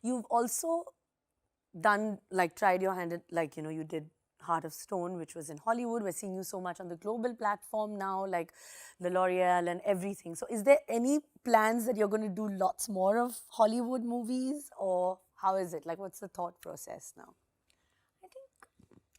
you've also done, like, tried your hand at, like, you know, you did Heart of Stone, which was in Hollywood. We're seeing you so much on the global platform now, like the L'Oreal and everything. So is there any plans that you're going to do lots more of Hollywood movies, or how is it? Like, what's the thought process now?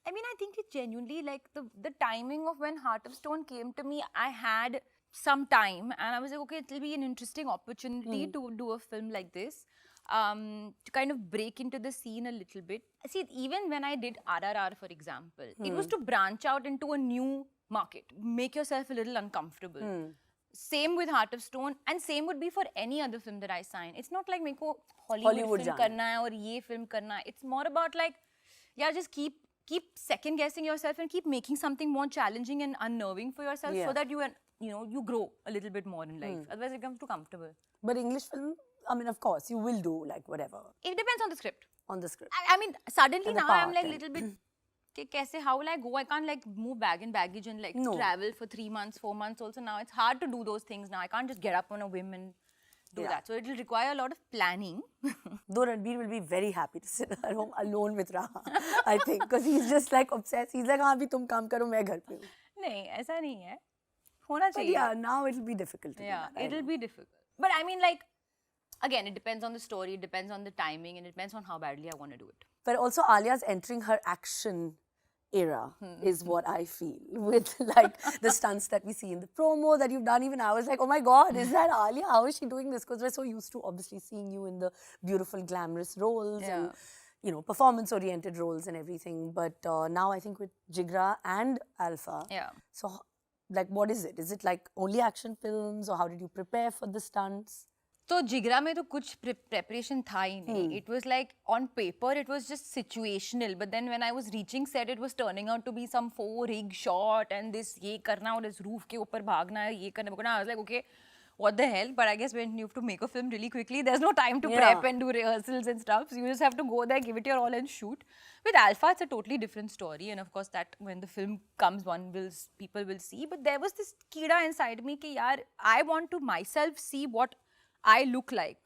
I think it genuinely, like, the timing of when Heart of Stone came to me, I had some time and I was like, okay, it'll be an interesting opportunity to do a film like this, to kind of break into the scene a little bit. See, even when I did RRR, for example, it was to branch out into a new market, make yourself a little uncomfortable. Same with Heart of Stone, and same would be for any other film that I sign. It's not like meko Hollywood film karna hai or ye film karna hai. It's more about like, yeah, just keep second guessing yourself and keep making something more challenging and unnerving for yourself, so that you grow a little bit more in life. Otherwise it becomes too comfortable. But English film, I mean, of course, you will do like whatever. It depends on the script. On the script. I mean, suddenly now I'm like little bit, how will I go? I can't like move bag and baggage and like travel for 3 months, 4 months also now. It's hard to do those things now. I can't just get up on a whim and do that. So it'll require a lot of planning. Though Ranbir will be very happy to sit at home alone with Raha, I think, because he's just like obsessed. He's like, हाँ, अभी तुम काम करो, मैं घर पे हूँ. नहीं, ऐसा नहीं है. होना चाहिए. But yeah, now it'll be difficult to do that. It'll be difficult. But I mean, like, again, it depends on the story, it depends on the timing, and it depends on how badly I want to do it. But also, Alia's entering her action era is what I feel, with like the stunts that we see in the promo that you've done. Even I was like, oh my God, is that Alia? How is she doing this? Because we're so used to obviously seeing you in the beautiful glamorous roles and, you know, performance oriented roles and everything. But now I think with Jigra and Alpha. Yeah. So like, what is it? Is it like only action films, or how did you prepare for the stunts? So Jigra में तो कुछ preparation था ही नहीं. It was like, on paper it was just situational, but then when I was reaching set, it was turning out to be some 4-rig shot and this ये करना और इस roof के ऊपर भागना है, ये करना है. I was like, okay, what the hell? But I guess when you have to make a film really quickly, there's no time to prep and do rehearsals and stuff. So you just have to go there, give it your all and shoot. With Alpha, it's a totally different story, and of course that when the film comes, people will see. But there was this keeda inside me कि यार, I want to myself see what I look like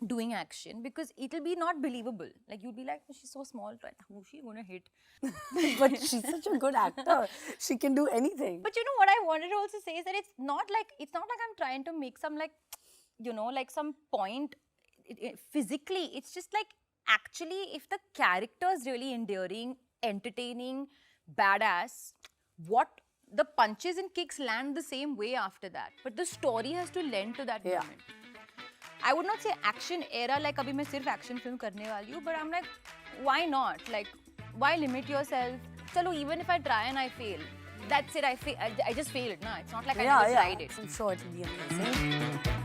doing action, because it'll be not believable. Like, you'd be like, oh, she's so small, right? Who's she gonna hit? But she's such a good actor. She can do anything. But you know what I wanted to also say is that it's not like I'm trying to make some like, you know, like some point physically. It's just like, actually, if the character is really endearing, entertaining, badass, the punches and kicks land the same way after that. But the story has to lend to that moment. I would not say action era, like abhi main sirf action film karne wali hu, but I'm like, why not? Like, why limit yourself? Chalo, even if I try and I fail, that's it. I just failed. Nah, it's not like I never tried it. I'm sure it'll be amazing.